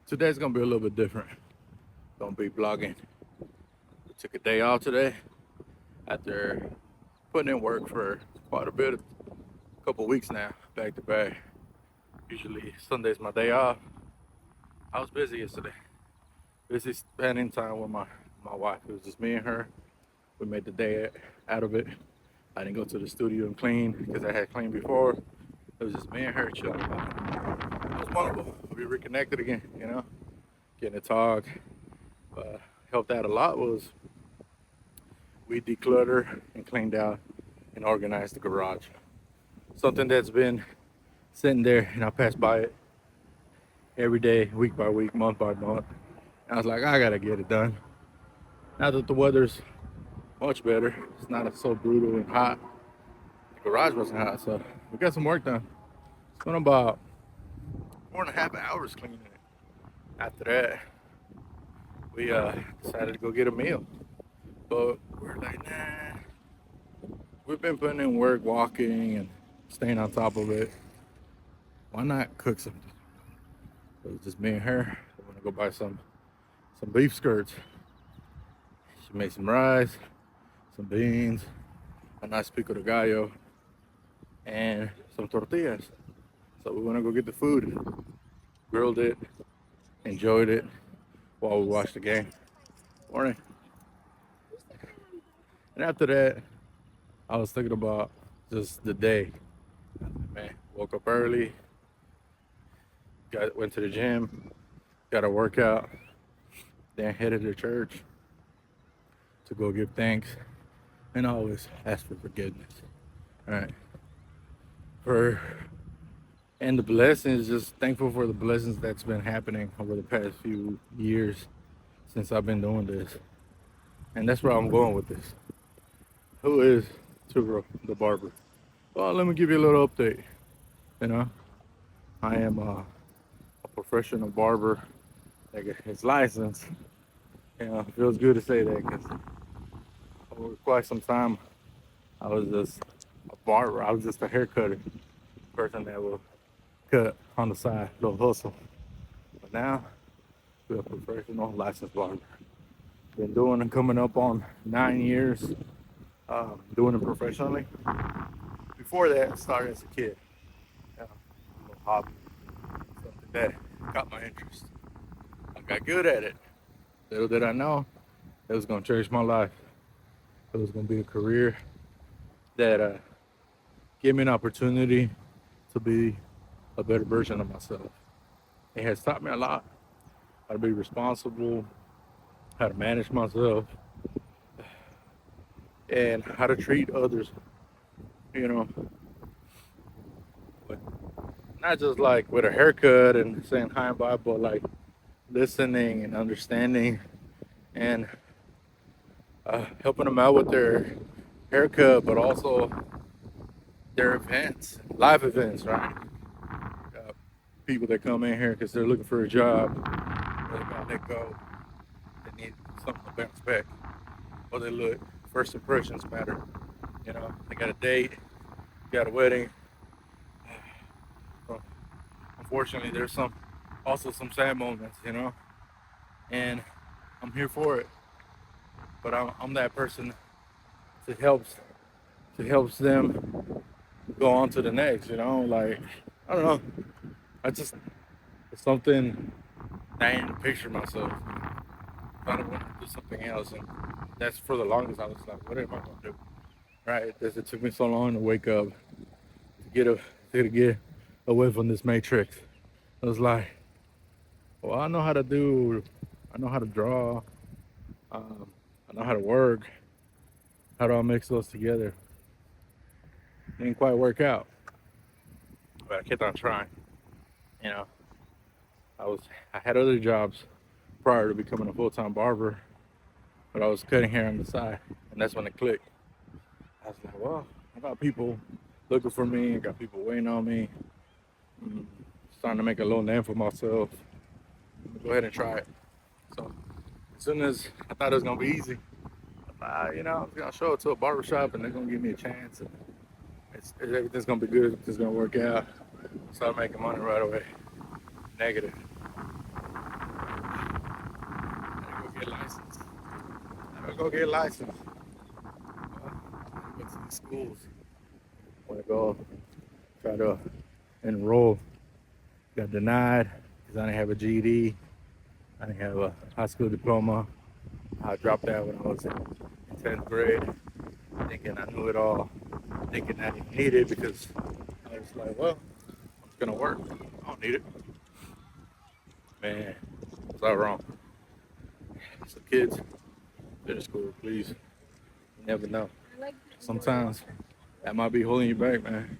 Today's gonna be a little bit different. Gonna be vlogging. We took a day off today after putting in work for quite a bit, a couple weeks now, back to back. Usually Sunday's my day off. I was busy yesterday. Busy spending time with my wife. It was just me and her. We made the day out of it. I didn't go to the studio and clean because I had cleaned before. It was just me and her chilling. It was wonderful. We reconnected again, getting to talk. Helped out a lot was we decluttered and cleaned out and organized the garage. Something that's been sitting there, and I pass by it every day, week by week, month by month. And I was like, I gotta get it done. Now that the weather's much better, it's not so brutal and hot. The garage wasn't hot, so we got some work done. Spent about 4.5 hours cleaning it. After that, we decided to go get a meal. But we're like, nah. We've been putting in work, walking and staying on top of it. Why not cook something? So it's just me and her. I want to go buy some beef skirts. She made some rice, some beans, a nice pico de gallo, and some tortillas. So we want to go get the food, grilled it, enjoyed it while we watched the game. Morning. And after that, I was thinking about just the day. Man, woke up early, went to the gym, got a workout, then headed to church to go give thanks and always ask for forgiveness. All right. For and the blessings, just thankful for the blessings that's been happening over the past few years since I've been doing this. And that's where I'm going with this. Who is Turo the barber? Well, let me give you a little update. You know, I am a professional barber that is licensed. It feels good to say that because over quite some time I was just a barber. I was just a hair cutter, person that will cut on the side, little hustle. But now we're a professional licensed barber. Been doing it coming up on 9 years, doing it professionally. Before that, I started as a kid, a little hobby, something that got my interest. I got good at it. Little did I know it was gonna change my life. It was gonna be a career that gave me an opportunity to be a better version of myself. It has taught me a lot how to be responsible, how to manage myself, and how to treat others. You know, but not just like with a haircut and saying hi and bye, but like listening and understanding and helping them out with their haircut, but also their events, live events, right? People that come in here because they're looking for a job, they got let go, they need something to bounce back, or they look, first impressions matter. They got a date, got a wedding. Well, unfortunately, there's also some sad moments, and I'm here for it. But I'm that person that helps them go on to the next. Like I don't know, I just it's something I didn't picture myself. I don't want to do something else, and that's for the longest. I was like, what am I gonna do? Right? It took me so long to wake up to get away from this matrix. I was like, well, I know how to draw, um, I know how to work. How do I mix those together? It didn't quite work out, but I kept on trying. You know, I had other jobs prior to becoming a full-time barber, but I was cutting hair on the side, and that's when it clicked. I was like, well, I got people looking for me, I got people waiting on me. Mm, Starting to make a little name for myself. Go ahead and try it. So as soon as I thought it was gonna be easy, I was gonna show it to a barbershop and they're gonna give me a chance, and everything's gonna be good. It's gonna work out. Start making money right away. Negative. get licensed. I'm gonna go get licensed. Go to these schools. Want to go try to enroll. Got denied because I didn't have a GED. I didn't have a high school diploma. I dropped out when I was in 10th grade, thinking I knew it all, thinking I didn't need it because I was like, well, it's gonna work. I don't need it. Man, was I wrong? So kids, finish school, please. You never know. Sometimes that might be holding you back, man.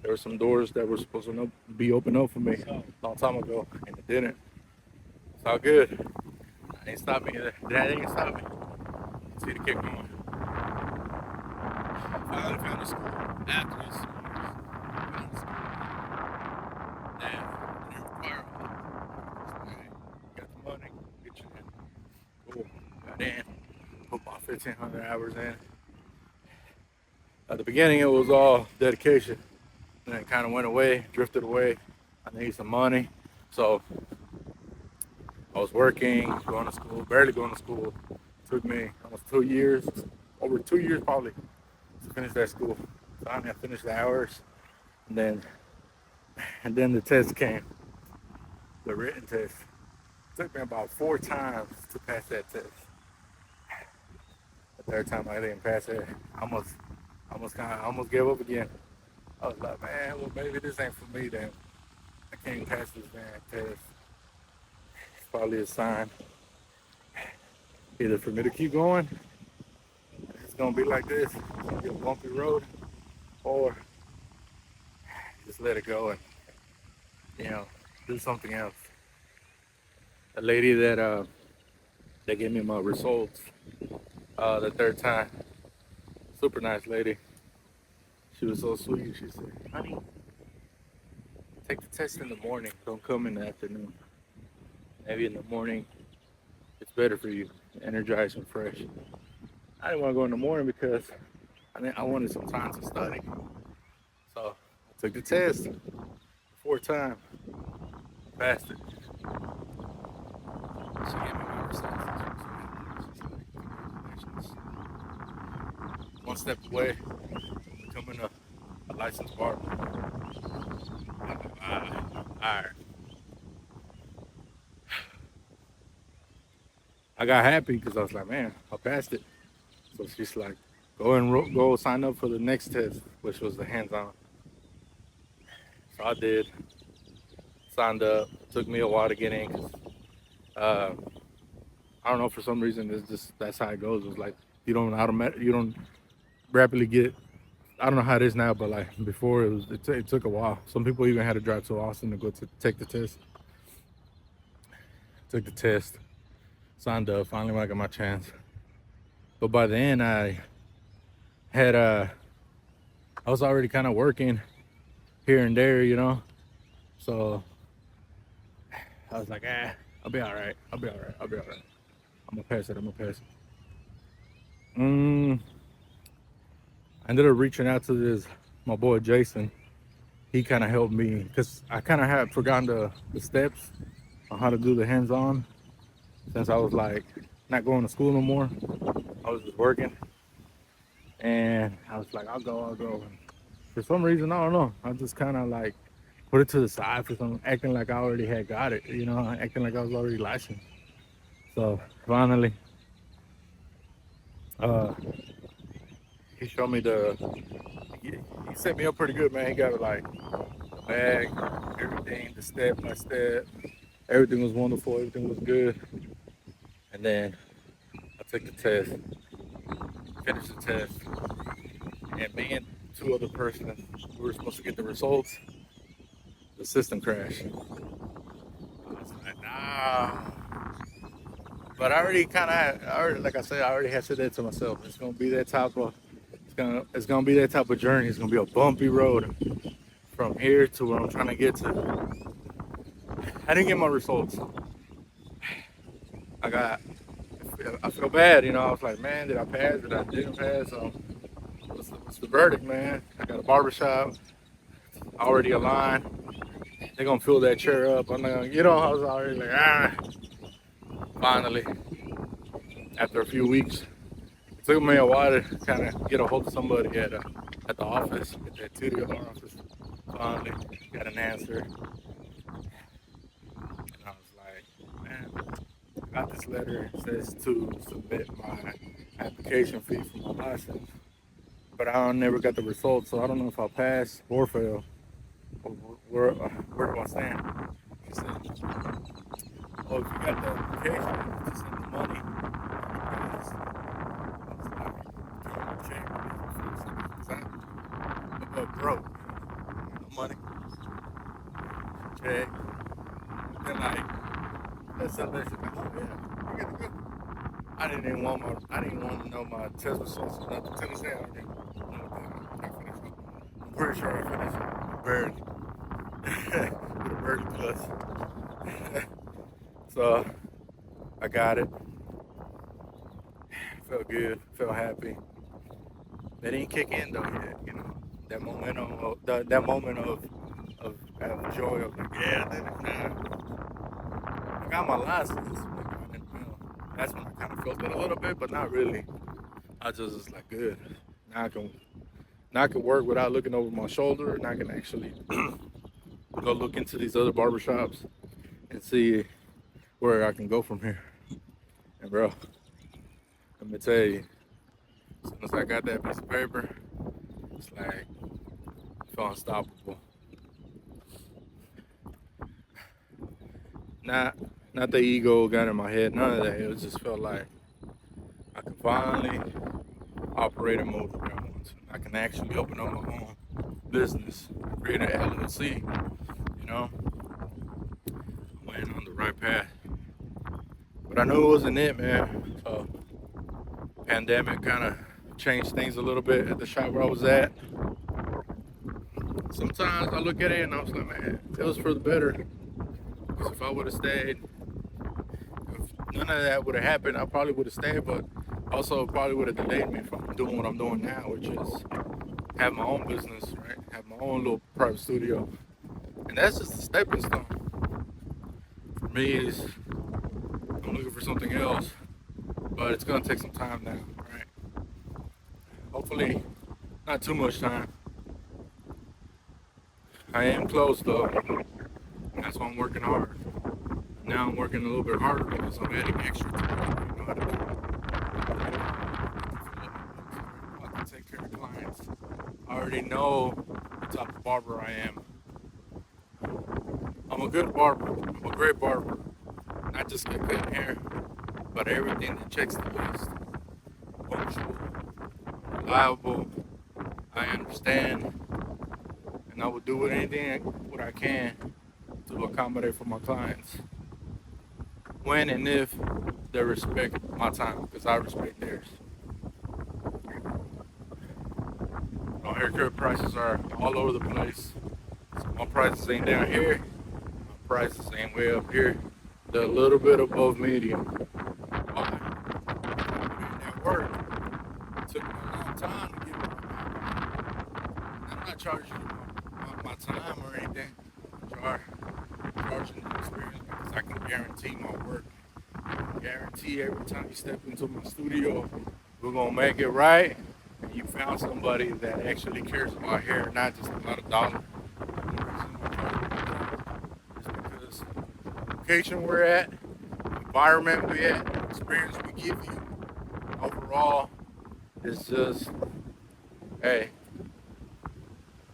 There were some doors that were supposed to be opened up for me a long time ago, and it didn't. It's all good. I ain't stop me. That ain't stop me. See the kick going. Finally found a school after this. Found a school that didn't require got the money, get you in. Cool. Got in. Put my 1,500 hours in. At the beginning, it was all dedication. And it kind of went away, drifted away. I needed some money. So I was working, going to school, barely going to school. It took me almost 2 years, over 2 years probably, to finish that school. Finally, I finished the hours. And then the test came, the written test. It took me about 4 times to pass that test. The third time I didn't pass it, I almost gave up again. I was like, man, well maybe this ain't for me then. I can't pass this damn test. It's probably a sign. Either for me to keep going, it's gonna be like this, it's gonna be a bumpy road, or just let it go and, do something else. The lady that gave me my results the third time, super nice lady. She was so sweet. She said, honey, take the test in the morning. Don't come in the afternoon. Maybe in the morning, it's better for you. Energized and fresh. I didn't want to go in the morning because I wanted some time to study. So I took the test the 4th time. Passed it. She gave me my results. Congratulations. One step away from becoming a licensed barber. Alright. I got happy because I was like, man, I passed it. So she's like, go sign up for the next test, which was the hands-on. So I did. Signed up. It took me a while to get in because I don't know, for some reason it's just that's how it goes. It's like you don't rapidly get. I don't know how it is now, but like before it took a while. Some people even had to drive to Austin to go to take the test. Took the test, signed up. Finally, when I got my chance. But by the end, I was already kind of working here and there, So I was like, I'll be all right. I'm gonna pass it. I ended up reaching out to my boy Jason. He kind of helped me because I kind of had forgotten the steps on how to do the hands-on since I was like not going to school no more. I was just working, and I was like, I'll go. And for some reason, I don't know. I just kind of like put it to the side for some, acting like I already had got it, acting like I was already licensed. So finally, he showed me he set me up pretty good, man. He got like the bag, everything, the step by step. Everything was wonderful. Everything was good. And then I took the test, finished the test, and me and 2 other persons who were supposed to get the results, the system crashed. I was like, nah. But I already like I said, I already had said that to myself. It's gonna be that type of journey. It's gonna be a bumpy road from here to where I'm trying to get to. I didn't get my results. I feel bad, I was like, man, did I pass? Did I didn't pass? What's the verdict, man? I got a barbershop, already aligned. They're gonna fill that chair up. I'm not gonna, I was already like, Finally, after a few weeks. It took me a while to kind of get a hold of somebody at the office, at that TDR office. Finally got an answer, and I was like, man, I got this letter. It says to submit my application fee for my license, but I never got the results, so I don't know if I passed or fail. Or where do I stand? She said, oh, if you got the application, just send the money. Because it's like, check. Because I'm broke. No money. Check. But then like, that's something that said, oh yeah, you get the good. I didn't want to know my test results or nothing. To this day, I already know what I finished. I'm pretty sure I finished. Barely. With a birdie plus. So I got it. Felt good. Felt happy. They didn't kick in though yet. You know that momentum. That moment of joy of like, yeah, I did it. I got my license. That's when I kind of felt it a little bit, but not really. I just was like, good. Now I can work without looking over my shoulder, and I can actually go look into these other barbershops and see where I can go from here. And bro, let me tell you, as soon as I got that piece of paper, it's like I felt unstoppable. Not not the ego got in my head, none of that. It just felt like I can finally operate and move the way I want to. I can actually open up my own business, create an LLC. You know, I went on the right path, but I knew it wasn't it, man. So pandemic kind of changed things a little bit at the shop where I was at. Sometimes I look at it and I was like, man, it was for the better. Because if I would have stayed, if none of that would have happened, I probably would have stayed, but also probably would have delayed me from doing what I'm doing now, which is have my own business, right? Have my own little private studio. And that's just a stepping stone. For me, is I'm looking for something else, but it's gonna take some time now, right? Hopefully, not too much time. I am close though. That's why I'm working hard. Now I'm working a little bit harder because I'm adding extra to what I know how to do. I can take care of clients. I already know the type of barber I am. I'm a good barber. I'm a great barber. Not just good cutting hair, but everything that checks the list. Punctual, reliable. I understand, and I will do anything what I can to accommodate for my clients. When and if they respect my time, because I respect theirs. Haircut prices are all over the place. So my prices ain't down here. My prices ain't way up here. They're a little bit above medium. Why? That work. It took me a long time to get I'm not charging you my time or anything. Charging the experience because I can guarantee my work. Guarantee every time you step into my studio, we're gonna make it right. And you found somebody that actually cares about hair, not just about a dollar. It's because the location we're at, the environment we're at, the experience we give you, overall, it's just, hey,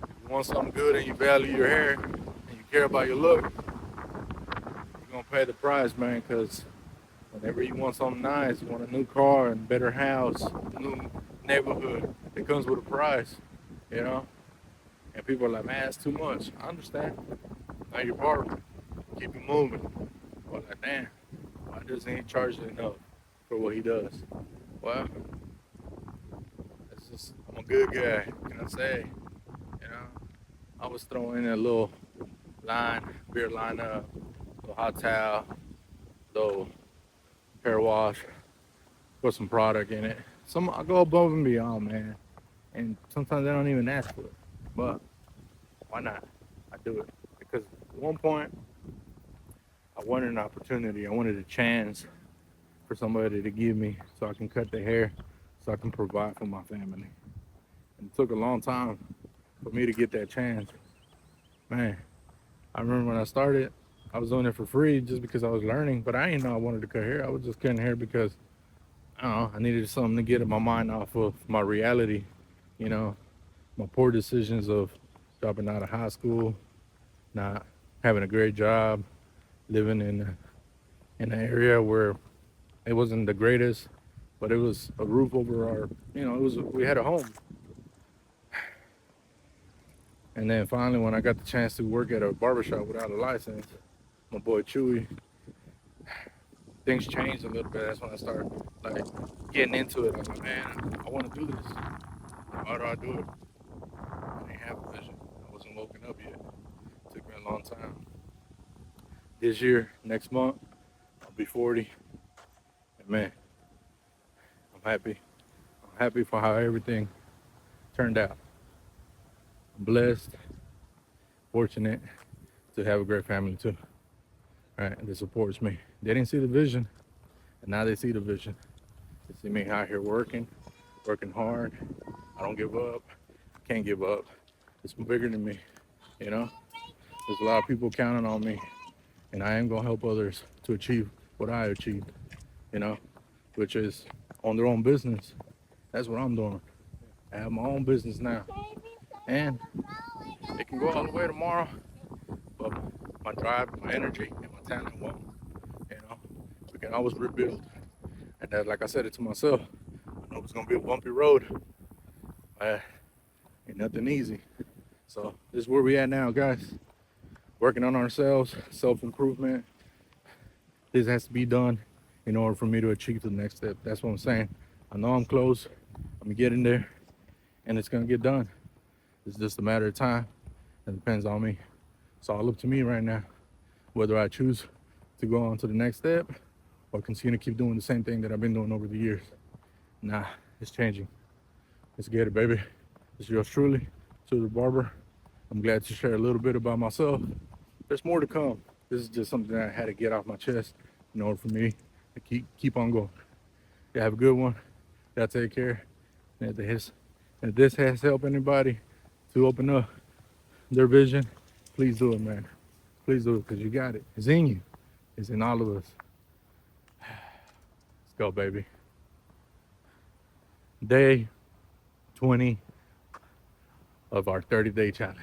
if you want something good and you value your hair and you care about your look, you're gonna pay the price, man, because whenever you want something nice, you want a new car and better house, new neighborhood, it comes with a price, you know? And people are like, man, it's too much. I understand. Now you're barber. Keep it moving. But like, damn, why doesn't he charge enough for what he does? Well, it's just, I'm a good guy, can I say? You know? I was throwing in a little beer line up, little hot towel, little hair wash, put some product in it. I go above and beyond, man. And sometimes they don't even ask for it. But why not? I do it. Because at one point, I wanted an opportunity. I wanted a chance for somebody to give me so I can cut their hair, so I can provide for my family. And it took a long time for me to get that chance. Man, I remember when I started, I was doing it for free just because I was learning, but I didn't know I wanted to cut hair. I was just cutting hair because, I don't know, I needed something to get my mind off of my reality, you know, my poor decisions of dropping out of high school, not having a great job, living in an area where it wasn't the greatest, but it was a roof over our, we had a home. And then finally, when I got the chance to work at a barbershop without a license, my boy Chewy, things changed a little bit. That's when I started like getting into it. I was like, man, I want to do this. How do I do it? I didn't have a vision. I wasn't woken up yet. It took me a long time. This year, next month, I'll be 40. And man, I'm happy. I'm happy for how everything turned out. I'm blessed, fortunate to have a great family too. All right, that supports me. They didn't see the vision, and now they see the vision. They see me out here working hard. I don't give up. I can't give up. It's bigger than me, you know? There's a lot of people counting on me, and I am gonna help others to achieve what I achieved, you know, which is on their own business. That's what I'm doing. I have my own business now, and it can go all the way tomorrow, but my drive, my energy, and my talent won't, you know? We can always rebuild. And that, like I said it to myself, I know it's gonna be a bumpy road. Ain't nothing easy. So this is where we at now, guys. Working on ourselves, self-improvement. This has to be done in order for me to achieve the next step. That's what I'm saying. I know I'm close. I'm getting there, and it's gonna get done. It's just a matter of time. It depends on me. It's all up to me right now, whether I choose to go on to the next step or continue to keep doing the same thing that I've been doing over the years. Nah, it's changing. Let's get it, baby. It's yours truly, to the barber. I'm glad to share a little bit about myself. There's more to come. This is just something that I had to get off my chest in order for me to keep on going. Yeah, have a good one. Y'all take care. And if this has helped anybody to open up their vision, please do it, man. Please do it, because you got it. It's in you. It's in all of us. Let's go, baby. Day 20 of our 30-day challenge.